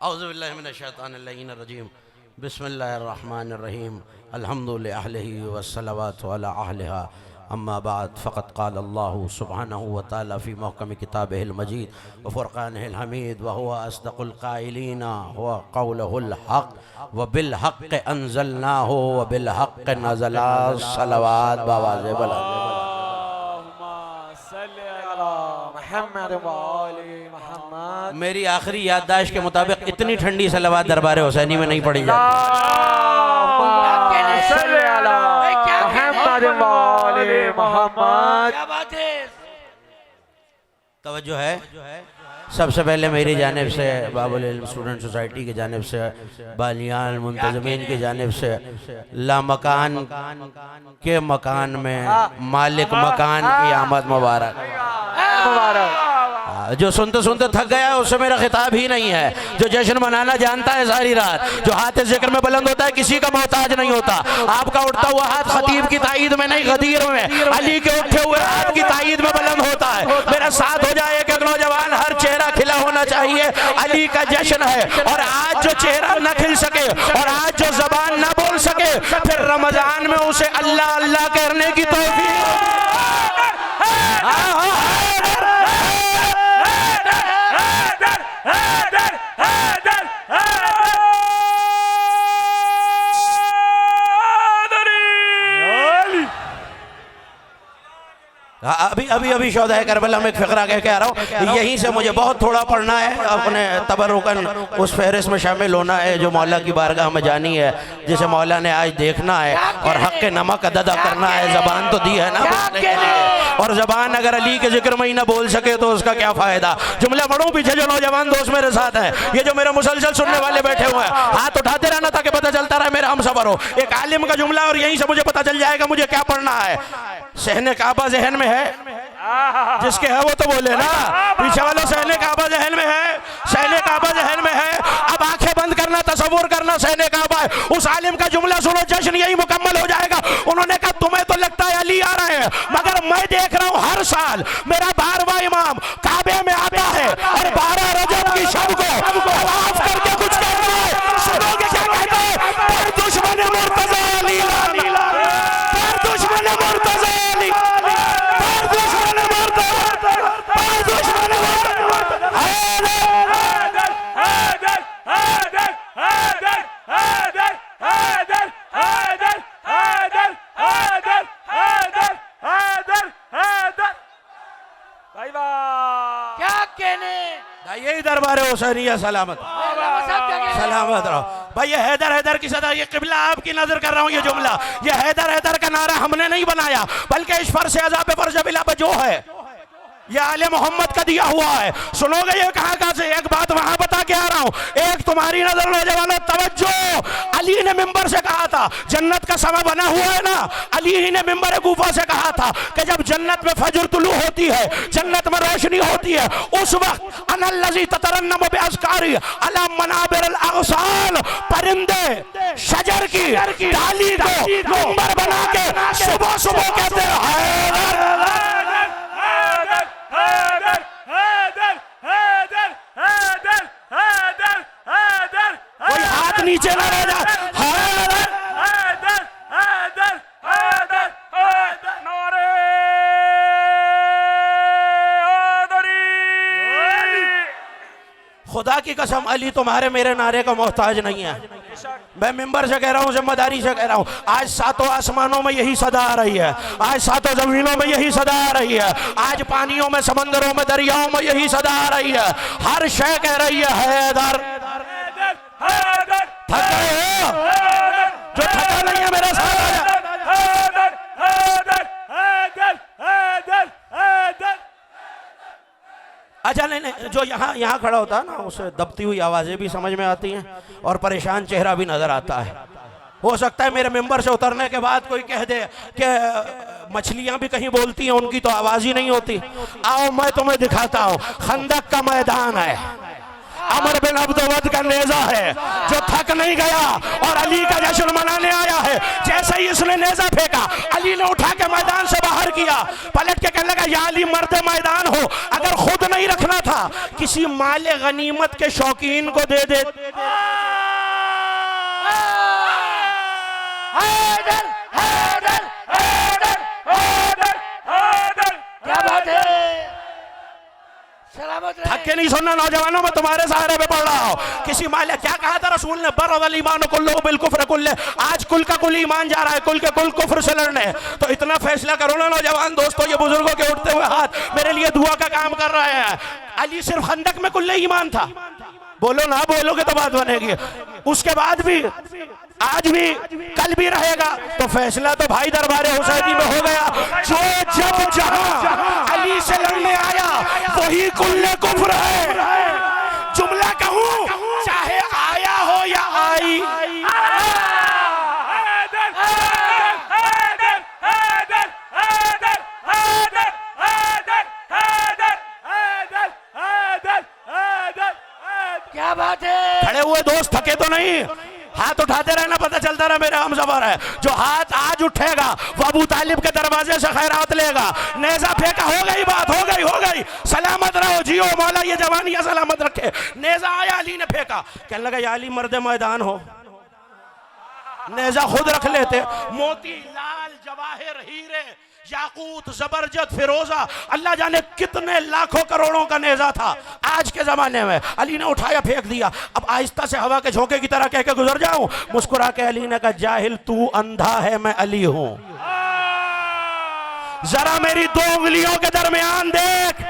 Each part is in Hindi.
औज़ुबिल्लाहिमिनश्शैतानिर्रजीम बिस्मिल्लाहिर्रहमानिर्रहीम अल्हम्दुलिल्लाहि अहलिही वस्सलावातु अला अहलिहा अम्मा बाद फ़क़द क़ाल अल्लाहु सुब्हानहु व तआला फ़ी मुहकम किताबिहिल मजीद व फ़ुरक़ानिहिल हमीद व हुवा अस्दक़ुल क़ाइलीना व क़ौलुहुल हक़ व बिल हक़्क़ि अंज़लनाहु व बिल हक़्क़ि नज़ला सलवात बावाज़े बला मेरी आखिरी याददाश्त के मुताबिक इतनी ठंडी सलवात दरबार हुसैनी में नहीं पड़ी जाती। तवज्जो है। सबसे पहले मेरी जानिब से बाबुल इल्म स्टूडेंट सोसाइटी की जानिब से बालियान मुंतज़मीन की जानिब से लामकान के मकान में मालिक मकान की आमद मुबारक। जो सुनते सुनते थक गया है उससे मेरा खिताब ही नहीं है। जो जश्न मनाना जानता है सारी रात, जो हाथ जिक्र में बुलंद होता है, किसी का मोहताज नहीं होता। आपका उठता हुआ हाथ खतीब की ताईद में नहीं, गदीर में अली के उठे हुए हाथ की ताईद में बुलंद होता है। मेरा साथ हो जाए कि नौजवान, हर चेहरा खिला होना चाहिए। अली का जश्न है और आज जो चेहरा न खिल सके और आज जो जबान न बोल सके, फिर रमजान में उसे अल्लाह अल्लाह करने की तौफीक। अभी शौदा करबला में एक फ़िक्रा कह के आ रहा हूँ, यहीं से मुझे बहुत थोड़ा पढ़ना है, अपने तबरुकन उस फहरिस्त में शामिल होना है जो मौला की बारगाह में जानी है, जिसे मौला ने आज देखना है और हक़ के नमक अदा करना है। ज़बान तो दी है ना बोलने के लिए, और ज़बान अगर अली के जिक्र में ही ना बोल सके तो उसका क्या फ़ायदा। जुमला पढ़ूं, पीछे जो नौजवान दोस्त मेरे साथ हैं, ये जो मेरे मुसलसल सुनने वाले बैठे हुए हैं, हाथ उठाते रहना ताकि पता चलता रहे मेरा हम सबर हो। एक आलिम का जुमला और यहीं से मुझे पता चल जाएगा मुझे क्या पढ़ना है। सहने काबा जहन में है, जिसके है वो तो बोले ना। पीछे वालों सहने काबा जहन में है, सहने काबा जहन में है। अब आंखें बंद करना, तसव्वुर करना सहने काबा है। उस आलिम का जुमला सुनो, जश्न यही मुकम्मल हो जाएगा। उन्होंने कहा तुम्हें तो लगता है अली आ रहे हैं, मगर मैं देख रहा हूँ हर साल मेरा 12वां इमाम काबे में आता है और 12 रजब की शब को तवाफ करके कुछ कहता है। सुनोगे क्या कहता है? दुश्मन मुर्तज़ा अली, दुश्मन मुर्तज़ा अली, दुश्मन मुर्तज़ा, दुश्मन क्या कहने। यही दरबार हुसैनिया सलामत सलामत रहो भाई। ये हैदर हैदर की सदा, ये किबला आपकी नजर कर रहा हूँ। ये जुमला, ये हैदर हैदर का नारा हमने नहीं बनाया, बल्कि इस फर्श अज़ाब फर्श बिला पे जो है ये आले मोहम्मद का दिया हुआ है। सुनोगे ये कहाँ से? एक बात वहां बता के आ रहा हूं, एक तुम्हारी नजर नौजवानों तवज्जो। अली ने मिंबर से कहा था, जन्नत का समा बना हुआ है ना, अली ही ने मिंबर गुफा से कहा था कि जब जन्नत में फजर तुलू होती है, जन्नत में रोशनी होती है, उस वक्त अनल्लज़ी ततरन्नमु बिअज़कारी अला मनाबिरिल अग़साल, परिंदे शजर की डाली को मिंबर बना के सुबह सुबह कहते हैं कोई हाथ नीचे ना रह जाए। खुदा की कसम अली तुम्हारे मेरे नारे का मोहताज नहीं है। मैं मिंबर से कह रहा हूँ, जिम्मेदारी से कह रहा हूँ। आज सातों आसमानों में यही सदा आ रही है, आज सातों जमीनों में यही सदा आ रही है, आज पानियों में, समंदरों में, दरियाओं में यही सदा आ रही है। हर शय कह रही है हैदर। थक गए हो? जो थका नहीं है मेरे साथ अच्छा नहीं, जो यहाँ खड़ा होता है ना, उसे दबती हुई आवाजें भी समझ में आती हैं और परेशान चेहरा भी नजर आता है। हो सकता है मेरे मेंबर से उतरने के बाद कोई कह दे कि मछलियां भी कहीं बोलती हैं, उनकी तो आवाज ही नहीं होती। आओ मैं तुम्हें दिखाता हूँ। खंदक का मैदान है, अमर बिन अब्दुवद का नेजा है, जो थक नहीं गया और अली का जश्न मनाने आया है। जैसे ही इसने नेजा फेंका, अली ने उठा के मैदान से बाहर किया, पलट के कहने लगा या अली मर्द मैदान हो, अगर खुद नहीं रखना था किसी माले गनीमत के शौकीन को दे दे। थक के नहीं सुनना नौजवानों, में तुम्हारे सहारे पे पढ़ रहा हूँ। किसी माले क्या कहा था रसूल ने, बरअल ईमान कुल्लु बिल कुफ्र कुल्ले। आज कुल का कुल ईमान जा रहा है कुल के कुल कुफ्र से लड़ने। तो इतना फैसला करो ना नौजवान दोस्तों, ये बुजुर्गों के उठते हुए हाथ मेरे लिए दुआ का काम कर रहे हैं। अली सिर्फ खंदक में कुल्ले ईमान था, बोलो ना बोलोगे तो बात बनेगी। उसके बाद भी आज भी कल भी रहेगा। तो फैसला तो भाई दरबार हुसैनी में हो गया, जो जब जहां अली से लड़ने आया वही कुल्ले कुफ्र है। जुमला कहूं चाहे आया हो या आई, क्या बात है। खड़े हुए दोस्त थके तो नहीं, हाथ उठाते रहना, पता चलता रहा मेरा हमसफर है। जो हाथ आज उठेगा वो अबू तालिब के दरवाजे से खैरात लेगा। नेजा फेंका, हो गई बात, हो गई, सलामत रहो, जियो मौला ये जवानियां सलामत रखे। नेजा आया, अली ने फेंका, कहने लगा या अली मर्द मैदान हो। नेजा खुद रख लेते, मोती लाल जवाहिर हीरे याकूत जबरजद फिरोजा, अल्लाह जाने कितने लाखों करोड़ों का नेजा था आज के जमाने में। अली ने उठाया फेंक दिया। अब आहिस्ता से हवा के झोंके की तरह कह के गुजर जाऊं। मुस्कुरा के अली ने कहा जाहिल तू अंधा है, मैं अली हूं, जरा मेरी दो उंगलियों के दरमियान देख।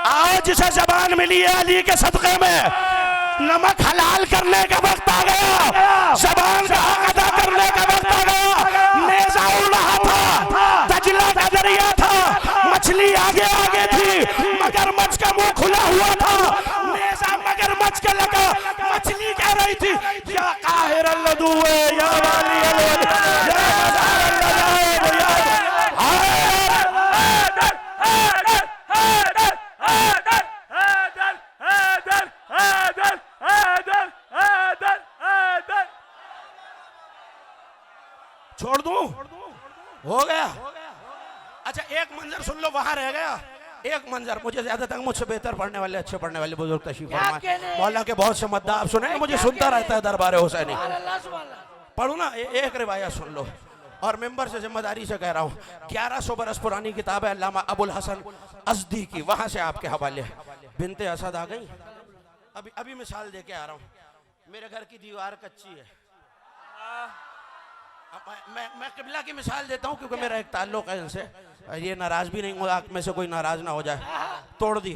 आज जिसे जबान मिली है अली के सदक़े में, नमक हलाल करने का वक्त आ गया, जबान का हक अदा करने का वक्त आ गया। नेजा उड़ रहा था, दजला का दरिया था, मछली आगे आगे थी, मगरमच्छ का मुंह खुला हुआ था। नेजा मगरमच्छ के लगा, मछली कह रही थी या काहिर अल्लदुए या वाली अलवली या छोड़ दूं, हो गया। अच्छा एक मंजर सुन लो, वहां रह गया एक मंजर। मुझे ज्यादा तक मुझसे बेहतर पढ़ने वाले, अच्छे पढ़ने वाले बुजुर्ग तशरीफ फरमाए, मौला के बहुत से मद्दा आप सुने, मुझे सुनता रहता है दरबार हुसैनी। पढ़ू ना, एक रिवायत सुन लो, और मेंबर से जिम्मेदारी से कह रहा हूँ। 1100 बरस पुरानी किताब है अल्लामा अबुल हसन अज़दी की, वहां से आपके हवाले। बिनते असद आ गई, अभी मिसाल दे के आ रहा हूँ। मेरे घर की दीवार कच्ची है, मैं किबला की मिसाल देता हूँ क्योंकि मेरा एक ताल्लुक है इनसे, ये नाराज भी नहीं होगा, आप में से कोई नाराज ना हो जाए। तोड़ दी,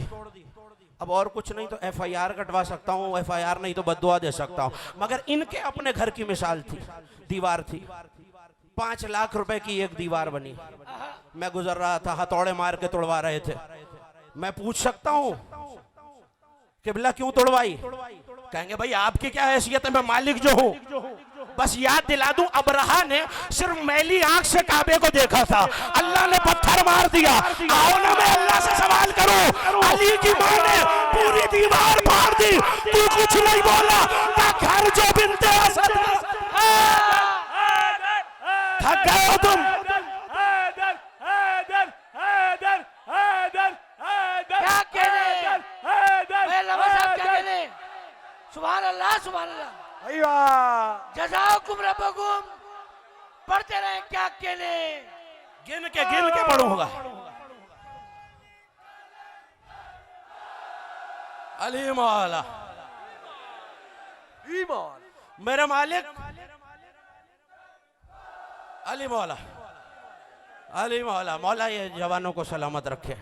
अब और कुछ नहीं तो FIR कटवा सकता हूँ, FIR नहीं तो बद्दुआ दे सकता हूँ। मगर इनके अपने घर की मिसाल थी, दीवार थी, 5 लाख रुपए की एक दीवार बनी। मैं गुजर रहा था, हथौड़े मार के तोड़वा रहे थे। मैं पूछ सकता हूँ किबला क्यों तोड़वाई? कहेंगे भाई आपकी क्या हैसियत है, मैं मालिक जो हूँ। बस याद दिला दूं, अबरहा ने सिर्फ मैली आंख से काबे को देखा था, अल्लाह ने पत्थर मार दिया। आओ ना मैं अल्लाह से सवाल करूं, अली की मां ने पूरी दीवार फाड़ दी, तू कुछ नहीं बोला, घर जो बिनते असद। थक गए हो तुम? क्या कहने, क्या कहने? सुभान अल्लाह, सुभान अल्लाह। जज़ाकुम रब्बकुम, पढ़ते रहे, क्या कहने, गिन के पढ़ूंगा। अली मौला, मेरे मालिक अली मौला, अली मौला। मौला ये जवानों को सलामत रखे,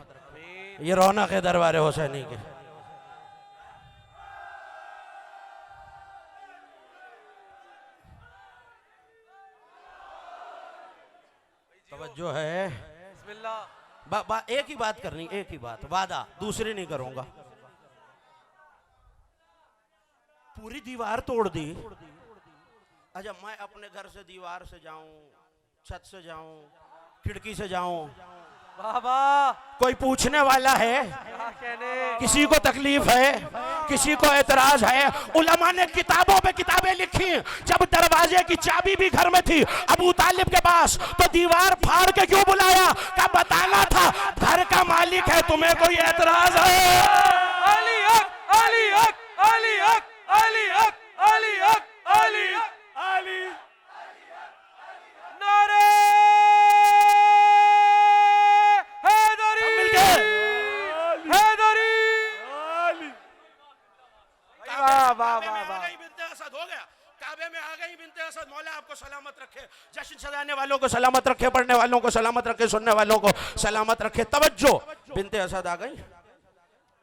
ये रौनक है दरबार हुसैनी के। तवज्जो है, एक ही बात करनी, एक ही बात, वादा, दूसरी नहीं करूंगा। पूरी दीवार तोड़ दी। अच्छा मैं अपने घर से दीवार से जाऊं, छत से जाऊं, खिड़की से जाऊं, बाबा कोई पूछने वाला है? क्या कहने किसी को तकलीफ है? किसी को एतराज है? उलमा ने किताबों पे किताबें लिखी। जब दरवाजे की चाबी भी घर में थी अबू तालिब के पास, तो दीवार फाड़ के क्यों बुलाया? क्या बताना था घर का मालिक है, तुम्हें कोई एतराज है? अली हक अली हक अली हक अली हक अली हक अली अली नारे हैदरी हैदरी वाह वाह वाह वाह बिनते असद हो गया। काबे में आ गई बिनते असद। मौला आपको सलामत रखे, जश्न सजाने वालों को सलामत रखे, पढ़ने वालों को सलामत रखे, सुनने वालों को सलामत रखे। तवज्जो, बिनते असद आ गई,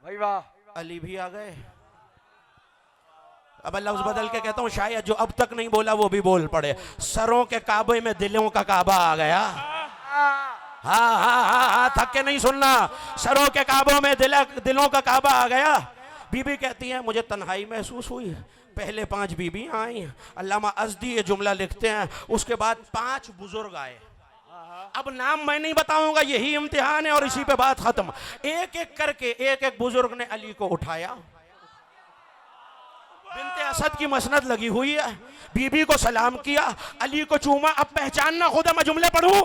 भाई वाह अली भी आ गए। अब लफ्ज बदल के कहता हूँ, शायद जो अब तक नहीं बोला वो भी बोल पड़े। सरों के काबे में दिलों का काबा आ गया। हाँ हाँ हाँ हाँ, थक के नहीं सुनना। सरों के काबों में दिलों का काबा आ गया। बीबी कहती है मुझे तन्हाई महसूस हुई। पहले 5 बीबियां आई। अल्लामा अज़दी ये जुमला लिखते हैं, उसके बाद 5 बुजुर्ग आए। अब नाम मैं नहीं बताऊंगा, यही इम्तिहान है और इसी पे बात खत्म। एक एक करके एक एक बुजुर्ग ने अली को उठाया। बिनते असद की मसनद लगी हुई है। बीबी को सलाम किया, अली को चूमा। अब पहचानना खुद है, मैं जुमले पढ़ूं?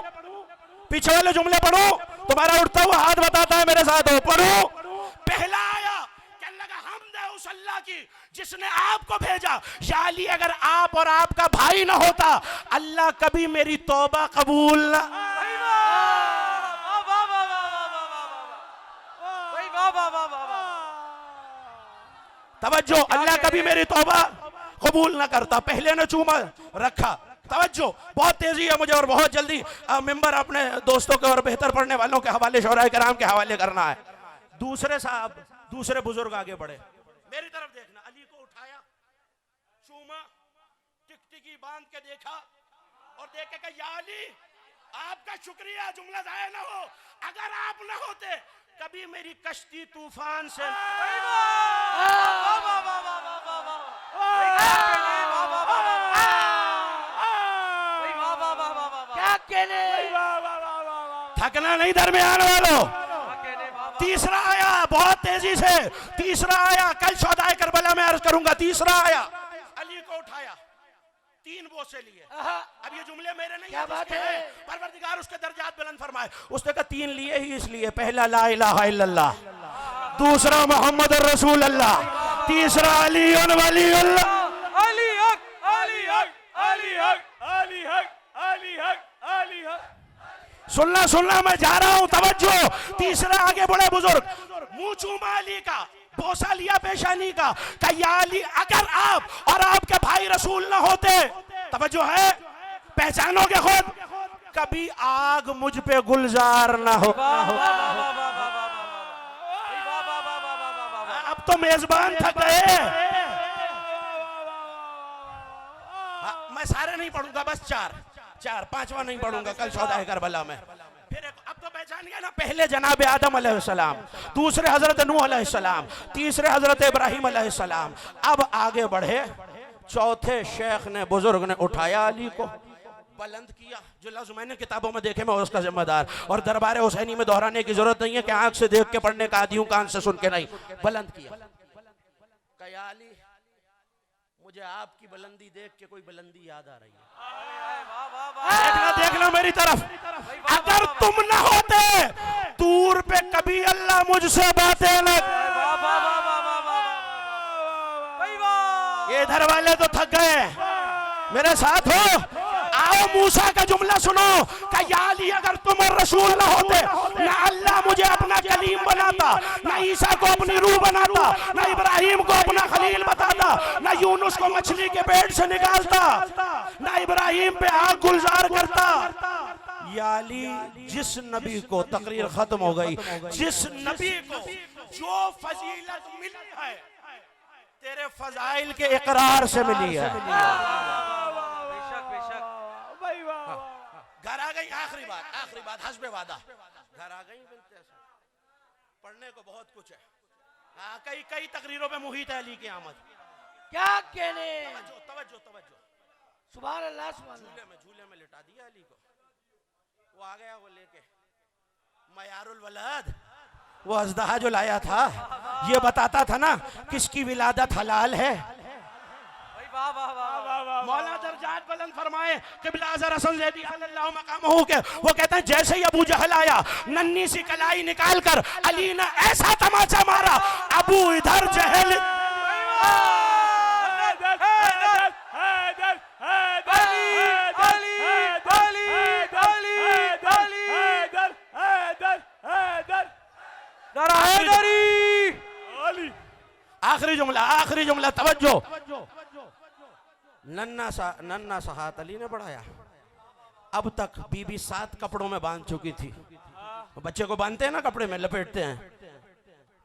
पीछे वाले जुमले पढ़ूं? तुम्हारा उठता हुआ हाथ बताता है मेरे साथ हो, पढ़ूं? पहला आया, कहने लगा हमद है उस अल्लाह की जिसने आपको भेजा। या अली, अगर आप और आपका भाई ना होता, अल्लाह कभी मेरी तौबा कबूल ना। तवज्जो, अल्लाह कभी मेरी तौबा कबूल ना करता। पहले ने चूमा रखा। तवज्जो, बहुत तेजी है मुझे और बहुत जल्दी मेंबर अपने दोस्तों के और बेहतर पढ़ने वालों के हवाले, शौराए कराम के हवाले करना है। दूसरे साहब, दूसरे बुजुर्ग आगे बढ़े, मेरी तरफ देखना। अली को उठाया, चूमा, टिकटिकी बांध के देखा और देख के कहा, या अली आपका शुक्रिया, जुमला जाया ना हो। अगर आप ना होते कभी मेरी कश्ती तूफान से। क्या कहने, थकना नहीं दरमियान वालों। तीसरा आया, बहुत तेजी से तीसरा आया। कल शौदाए करबला में अर्ज करूंगा। तीसरा आया, अली को उठाया, 3 बोसे लिए। अब ये जुमले मेरे नहीं, क्या बात है, परवरदिगार उसके दर्जात बुलंद फरमाए। उसने कहा 3 लिए ही इसलिए, पहला ला इलाहा इल्लल्लाह, दूसरा मोहम्मद रसूल अल्लाह, तीसरा अली वली अल्लाह। अली हक अली हक अली हक अली हक अली हक अली हक। सुनना सुनना, मैं जा रहा हूं, तवज्जो। तीसरा आगे बढ़े बुजुर्ग, मुंह चूमा अली का, बोसा लिया पेशानी का, या अली अगर आप और आपके भाई रसूल ना होते, तवज्जो है, पहचानोगे खुद, कभी आग मुझ पे गुलजार ना हो। अब तो मेजबान थक गए। मैं सारे नहीं पढ़ूंगा, बस 4 5वां नहीं पढ़ूंगा कल शौदाए करबला में। फिर अब तो पहचान गया ना, पहले जनाब आदम अलैहिस्सलाम, दूसरे हजरत नूह अलैहिस्सलाम, तीसरे हजरत इब्राहिम अलैहिस्सलाम। अब आगे बढ़े, चौथे शेख ने, बुजुर्ग ने उठाया अली को, बुलंद किया। जो लफ्ज मैंने किताबों में देखे, मैं उसका जिम्मेदार। और दरबार हुसैनी में दोहराने की जरूरत नहीं है कि आंख से देख के पढ़ने का आदि हूं, कान से सुन के नहीं। बुलंद किया, कहा अली मुझे आपकी बुलंदी देख के कोई बुलंदी याद आ रही है। देखना देखना मेरी तरफ, अगर तुम ना होते दूर पे कभी अल्लाह मुझसे बातें न। ये इधर वाले तो थक गए, मेरे साथ हो। आओ मूसा का जुमला सुनो, का या अली अगर तुम और रसूल ना होते, ना अल्लाह मुझे अपना कलीम बनाता, ना ईसा को अपनी रूह बनाता, ना इब्राहिम को अपना खलील बताता, ना यूनुस को मछली के पेट से निकालता, ना इब्राहिम पे आग गुलजार करता। या अली, जिस नबी को, तकरीर खत्म हो गई, जिस नबी को जो फजीलत मिली है तेरे फजाइल के इकरार से मिली है। घर आ गई, आखिरी बात हस्बे वादा, घर आ गई। पढ़ने को बहुत कुछ है। हाँ, कई तकरीरों पे मुहित है अली की आमद। क्या कहने, तवज्जो तवज्जो, सुभान अल्लाह सुभान अल्लाह। झूले में लिटा दिया अली को। वो आ गया, वो लेके मयारुल वलद, वो अज़दहा जो लाया था ये बताता था ना किसकी विलादत हलाल है। वाह वाह वाह मौला दर्जात बुलंद फरमाए क़िबला अज़हर हसन ज़ैदी अल्लाहु मक़ामहू के, वो कहते हैं जैसे ही अबू जहल आया नन्ही सी कलाई निकाल कर अली ने ऐसा तमाचा मारा, अबू इधर जहल आखिरी जुमला तवज्जो। नन्ना सा हाथ अली ने बढ़ाया। अब तक बीबी 7 कपड़ों में बांध चुकी थी। बच्चे को बांधते हैं ना, कपड़े में लपेटते हैं।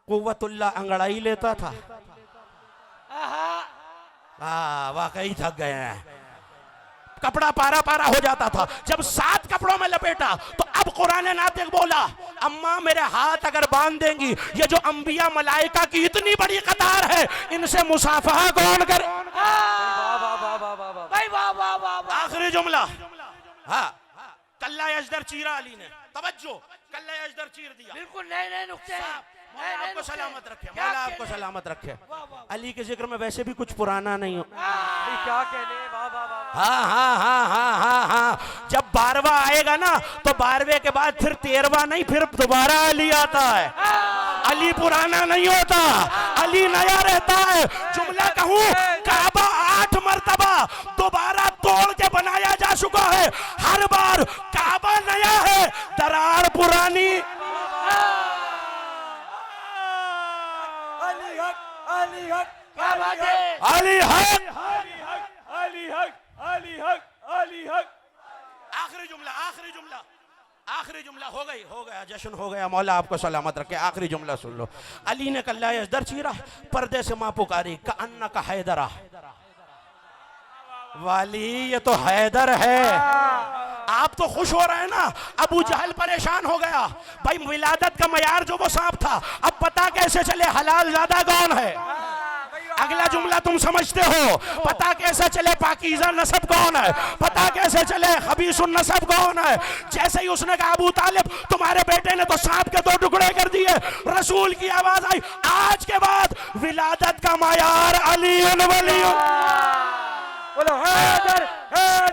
कुव्वतुल्लाह अंगड़ाई लेता था। वाकई थक गए हैं। कपड़ा पारा पारा हो जाता था। जब 7 कपड़ों में लपेटा तो अब कुरान नातिक बोला, अम्मा मेरे हाथ अगर बांध देंगी, ये जो अंबिया मलाइका की इतनी बड़ी कतार है, इनसे मुसाफहा कौन करे? आखिरी जुमला। हाँ, कल्ला यजदर चीरा अली ने, तवज्जो, कल्ला यजदर चीर दिया। बिल्कुल नए नुक्ते हैं। मौला आपको सलामत रखे, मौला आपको सलामत रखे। अली के जिक्र में वैसे भी कुछ पुराना नहीं हो। क्या कहने, वाह वाह वाह। हाँ हाँ हाँ हाँ हाँ हाँ, जब 12वां आएगा ना तो 12वें के बाद फिर 13वां नहीं, फिर दोबारा अली आता है। अली पुराना नहीं होता, अली नया रहता है। जुमला कहूँ, काबा 8 मर्तबा दोबारा तोड़ के बनाया जा चुका है। हर बार काबा नया है, दरार पुरानी। अली हक, क्या बात है? अली हक, अली हक, अली हक, अली हक, अली हक। आखिरी जुमला, आखिरी जुमला, आखिरी जुमला। हो गया जश्न हो गया। मौला आपको सलामत रखे। आखिरी जुमला सुन लो। अली ने कल्ला यजदर चीरा, पर्दे से मां पुकारी, का अन्ना का हैदरा। वाली ये तो हैदर है। आप तो खुश हो रहे हैं ना, अबू जहल परेशान हो गया। भाई विलादत का मयार जो वो सांप था, अब पता कैसे चले हलाल ज्यादा कौन है? अगला जुमला तुम समझते हो। पता कैसे चले पाकीज़ा नसब कौन है? पता कैसे चले खबीसुन नसब कौन है? जैसे ही उसने कहा अबू तालिब तुम्हारे बेटे ने तो सांप के 2 टुकड़े कर दिए, रसूल की आवाज आई, आज के बाद विलादत का मयार अली वली। बोलो हैदर